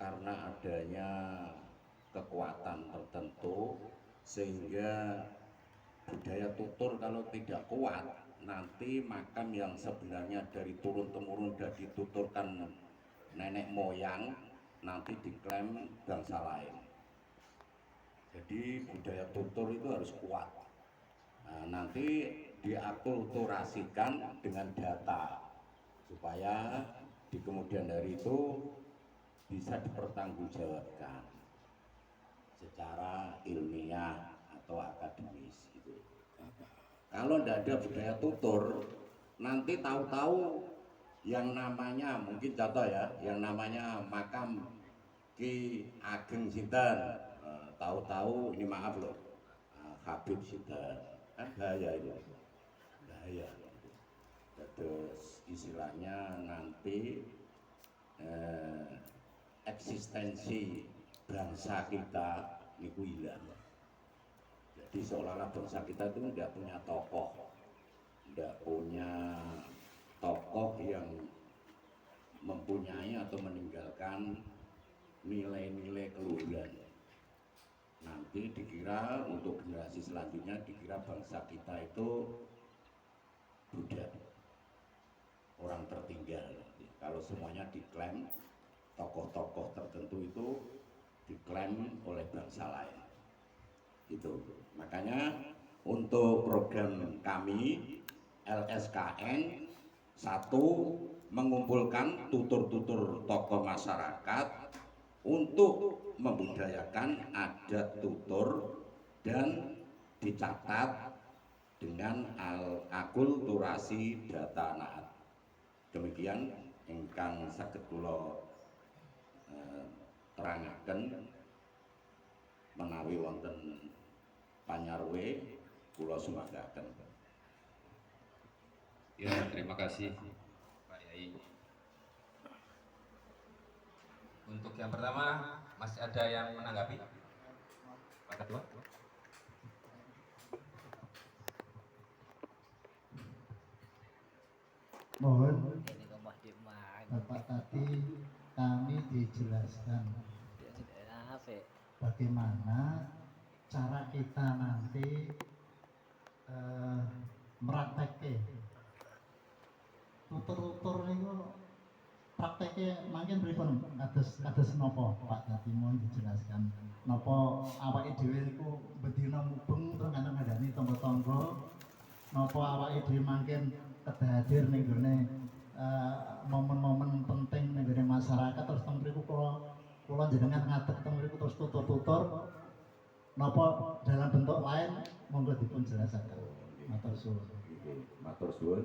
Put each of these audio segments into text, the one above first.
karena adanya kekuatan tertentu sehingga budaya tutur kalau tidak kuat nanti makam yang sebenarnya dari turun temurun sudah dituturkan nenek moyang nanti diklaim bangsa lain. Jadi budaya tutur itu harus kuat. Nah, nanti diakulturasikan dengan data supaya di kemudian hari itu bisa dipertanggungjawabkan secara ilmiah atau akademis gitu. Kalau tidak ada budaya tutur, nanti tahu-tahu yang namanya mungkin contoh ya, yang namanya makam Ki Ageng Sinten, tahu-tahu ini maaf loh, Habib Sinten, kan bahaya itu, bahaya. Terus istilahnya nanti eksistensi bangsa kita niku hilang. Jadi seolah-olah bangsa kita itu tidak punya tokoh, tidak punya tokoh yang mempunyai atau meninggalkan nilai-nilai keluhuran. Nanti dikira untuk generasi selanjutnya dikira bangsa kita itu budak, orang tertinggal. Kalau semuanya diklaim, tokoh-tokoh tertentu itu diklaim oleh bangsa lain. Itu makanya untuk program kami LSKN satu mengumpulkan tutur-tutur tokoh masyarakat untuk membudayakan adat tutur dan dicatat dengan akulturasi data naat. Demikian ingkang saged kula terangaken menawi wonten panyarwe kula sumanggaken. Ya, terima kasih Pak Yai. Untuk yang pertama, masih ada yang menanggapi? Pak Ketua? Mohon Bapak tadi kami dijelaskan bagaimana cara kita nanti merakteknya tutur-tutur itu prakteknya makin pripun kados napa Pak tadi mohon dijelaskan napa awake dhewe niku bedina mubeng terus ngandani tangga-tangga napa awake dhewe makin kedah hadir ning gone momen-momen penting ning gone masyarakat terus teng mriku kula jenengan ngadeg teng mriku terus tutur-tutur napa dalam bentuk lain monggo dipun jelasaken. Matur suwun. Matur suwun.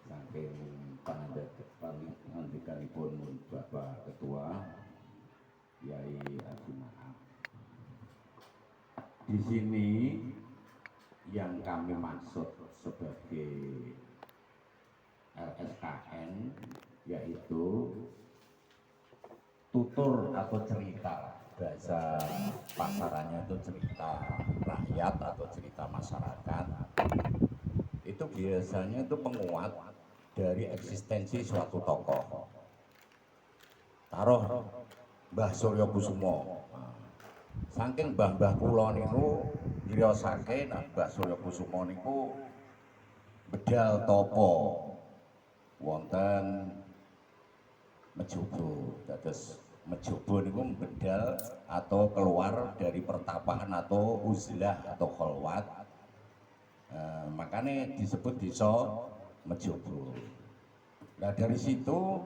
Saking pangandikanipun Bapak Ketua Yai Abdul Naam. Di sini yang kami maksud sebagai LSKN yaitu tutur atau cerita, bahasa pasarannya itu cerita rakyat atau cerita masyarakat. Itu biasanya itu penguat dari eksistensi suatu tokoh. Taruh Mbah Suryo Kusumo. Saking mbah-mbah kula niku ngriyosake Mbah Suryo Kusumo niku bedal topo wonten Mejobo. Dados Mejobo niku bedal atau keluar dari pertapaan atau uzlah atau kholwat. Makanya disebut desa Mejobo. Nah dari situ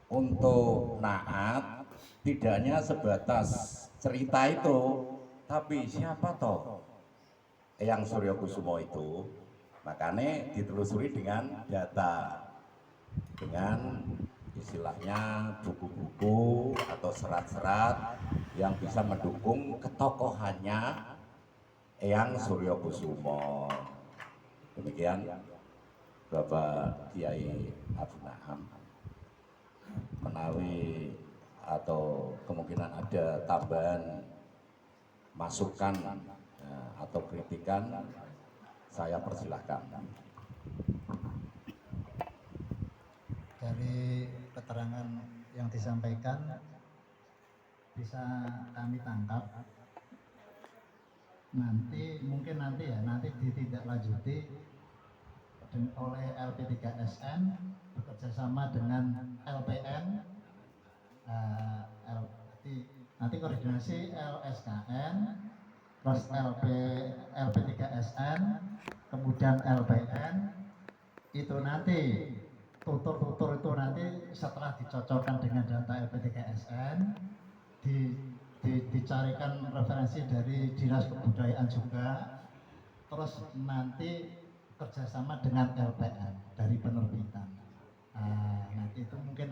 untuk naat tidak hanya sebatas cerita itu, tapi siapa toh Eyang Suryo Kusumo itu? Makanya ditelusuri dengan data, dengan istilahnya buku-buku atau serat-serat yang bisa mendukung ketokohannya Eyang Suryo Kusumo. Demikian Bapak Kiai Abdul Naam. Menawi atau kemungkinan ada tambahan masukan atau kritikan, saya persilahkan. Dari keterangan yang disampaikan bisa kami tangkap. Nanti ditindaklanjuti oleh LP3SN bekerjasama dengan LPN. Nanti koordinasi LSKN, terus LP3SN, kemudian LPN. Itu nanti tutur itu nanti setelah dicocokkan dengan data LP3SN, dicarikan referensi dari Dinas Kebudayaan juga, terus nanti kerjasama dengan LPN dari penerbitan. Nanti itu mungkin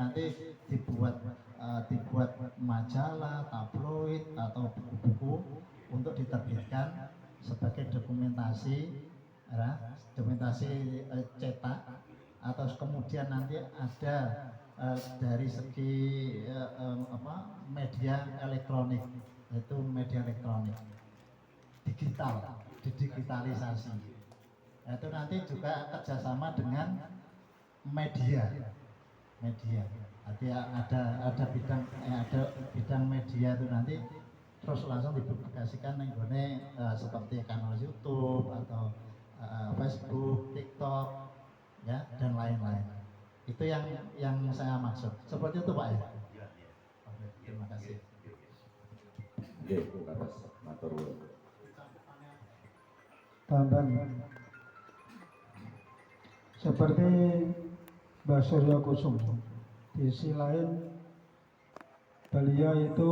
dibuat majalah, tabloid atau buku-buku untuk diterbitkan sebagai dokumentasi cetak, atau kemudian nanti ada dari segi media elektronik, yaitu media elektronik digitalisasi. Itu nanti juga kerjasama dengan media. Nanti ada bidang media itu nanti terus langsung dipublikasikan seperti kanal YouTube atau Facebook, TikTok, ya, dan lain-lain. Itu yang saya maksud. Seperti itu, Pak, ya. Oke, terima kasih. Nggih, kados matur nuwun. Tambahan seperti Mbak Surya Kusumo, di sisi lain beliau itu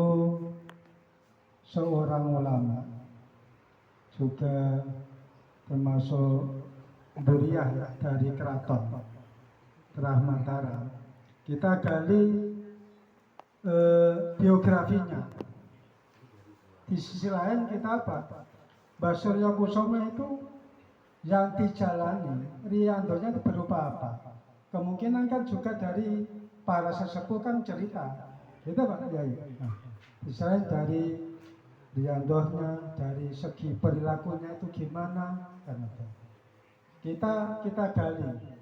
seorang ulama, juga termasuk buriah dari keraton Rahmantara. Kita gali biografinya. Di sisi lain kita apa? Mbak Surya Kusumo itu yang dijalani riandonya itu berupa apa? Kemungkinan kan juga dari para sesepuh kan cerita, gitu Pak Kiai. Nah, misalnya dari riandohnya, dari segi perilakunya itu gimana, kan itu. Kita gali,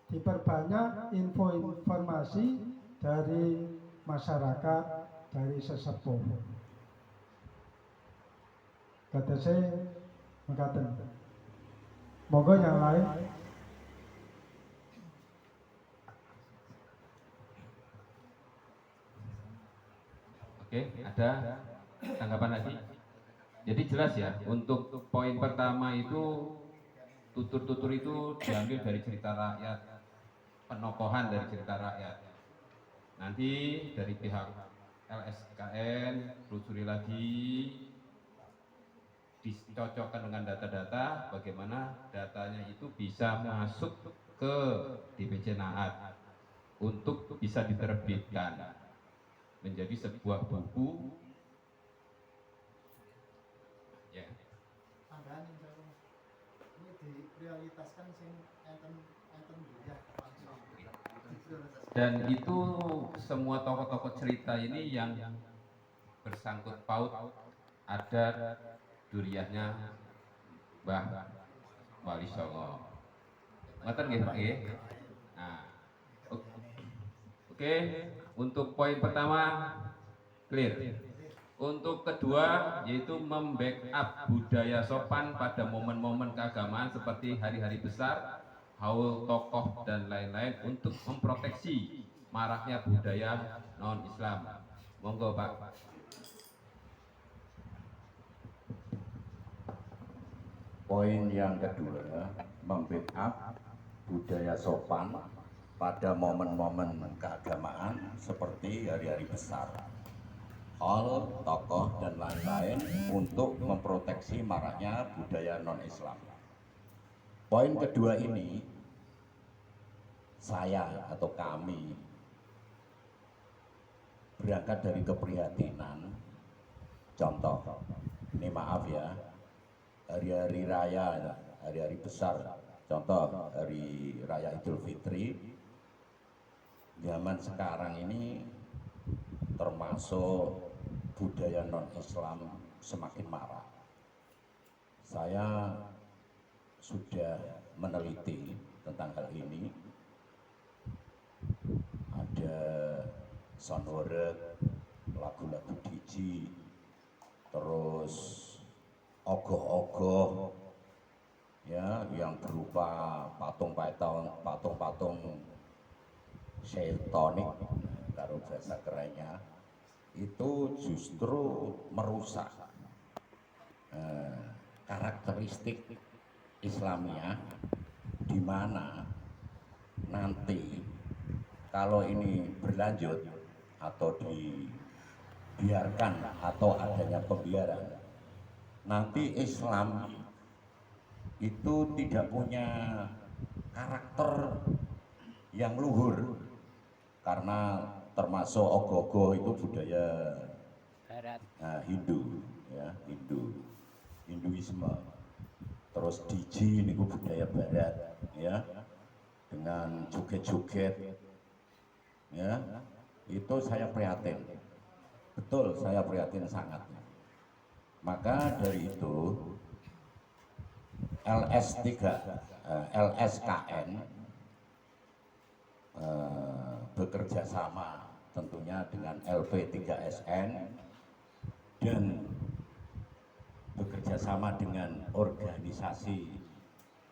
diperbanyak informasi dari masyarakat, dari sesepuh. Kata saya mengatakan, moga yang lain. Oke, ada tanggapan lagi? Jadi jelas ya, untuk poin pertama itu tutur-tutur itu diambil dari cerita rakyat, penokohan dari cerita rakyat. Nanti dari pihak LSKN telusuri lagi, dicocokkan dengan data-data, bagaimana datanya itu bisa masuk ke DPC Naat untuk bisa diterbitkan menjadi sebuah buku. Ya. Tambahan ini diprioritaskan enten ya. Dan itu semua tokoh-tokoh cerita ini yang bersangkut paut ada duriahnya Mbah Wali Songo. Ngoten nggih Pak nggih. Nah, oke, untuk poin pertama clear. Untuk kedua yaitu membackup budaya sopan pada momen-momen keagamaan seperti hari-hari besar, haul tokoh dan lain-lain untuk memproteksi maraknya budaya non-Islam. Monggo Pak. Poin yang kedua, membackup budaya sopan pada momen-momen keagamaan seperti hari-hari besar, hal, tokoh, dan lain-lain untuk memproteksi maraknya budaya non-Islam. Poin kedua ini, saya atau kami berangkat dari keprihatinan. Contoh, ini maaf ya, hari-hari raya, hari-hari besar, contoh hari raya Idul Fitri, zaman sekarang ini termasuk budaya non-Islam semakin marak. Saya sudah meneliti tentang hal ini. Ada soundwork, lagu-lagu DJ, terus ogoh-ogoh ya yang berupa patung-patung sheltonik kalau bahasa kerennya itu justru merusak karakteristik Islamiyah, di mana nanti kalau ini berlanjut atau dibiarkan atau adanya pembiaran, nanti Islam itu tidak punya karakter yang luhur, karena termasuk ogoh-ogoh itu budaya Barat. Hindu, ya Hinduisme. Terus DJ ini budaya Barat, ya, dengan joget-joget, ya, itu saya prihatin, betul saya prihatin sangat. Maka dari itu LSKN bekerja sama tentunya dengan LP3SN dan bekerja sama dengan organisasi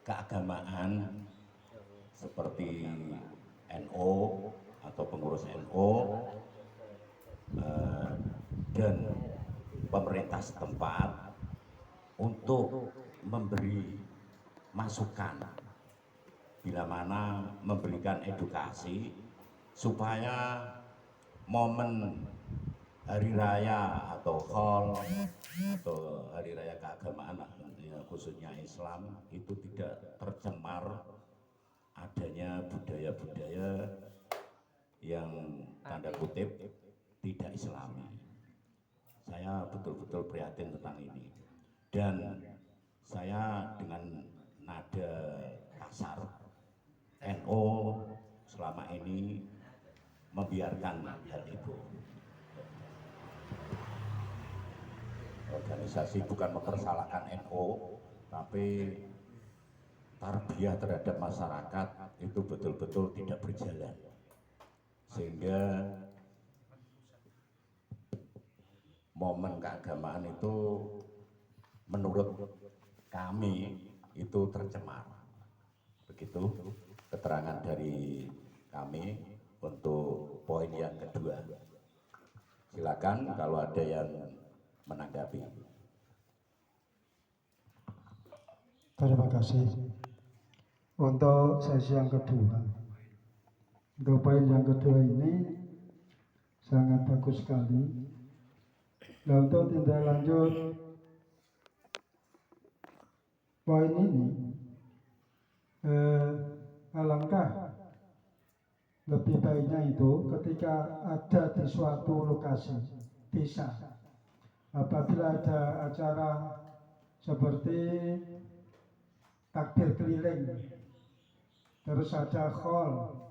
keagamaan seperti NU atau pengurus NU dan pemerintah setempat untuk memberi masukan, bila mana memberikan edukasi supaya momen hari raya atau Hol atau hari raya keagamaan khususnya Islam itu tidak tercemar adanya budaya-budaya yang tanda kutip tidak Islami. Saya betul-betul prihatin tentang ini, dan saya dengan nada kasar, NU selama ini membiarkan hal itu. Organisasi bukan mempersalahkan NU, tapi tarbiyah terhadap masyarakat itu betul-betul tidak berjalan, sehingga momen keagamaan itu menurut kami itu tercemar. Begitu keterangan dari kami untuk poin yang kedua. Silakan kalau ada yang menanggapi. Terima kasih. Untuk sesi yang kedua, untuk poin yang kedua ini sangat bagus sekali. Nah, untuk tindak lanjut poin ini, alangkah lebih baiknya itu ketika ada di suatu lokasi desa, apabila ada acara seperti takbir keliling, terus ada khol,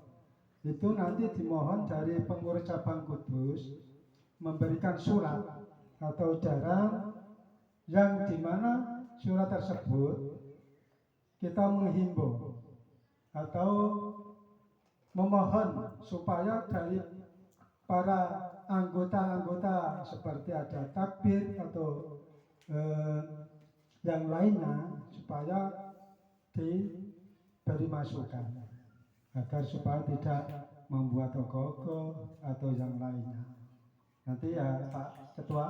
itu nanti dimohon dari pengurus cabang Kudus memberikan surat atau edaran yang dimana surat tersebut kita menghimbau atau memohon supaya dari para anggota-anggota seperti ada takbir atau yang lainnya supaya diberi masukan agar supaya tidak membuat ogoh-ogoh atau yang lainnya. Nanti ya Pak Ketua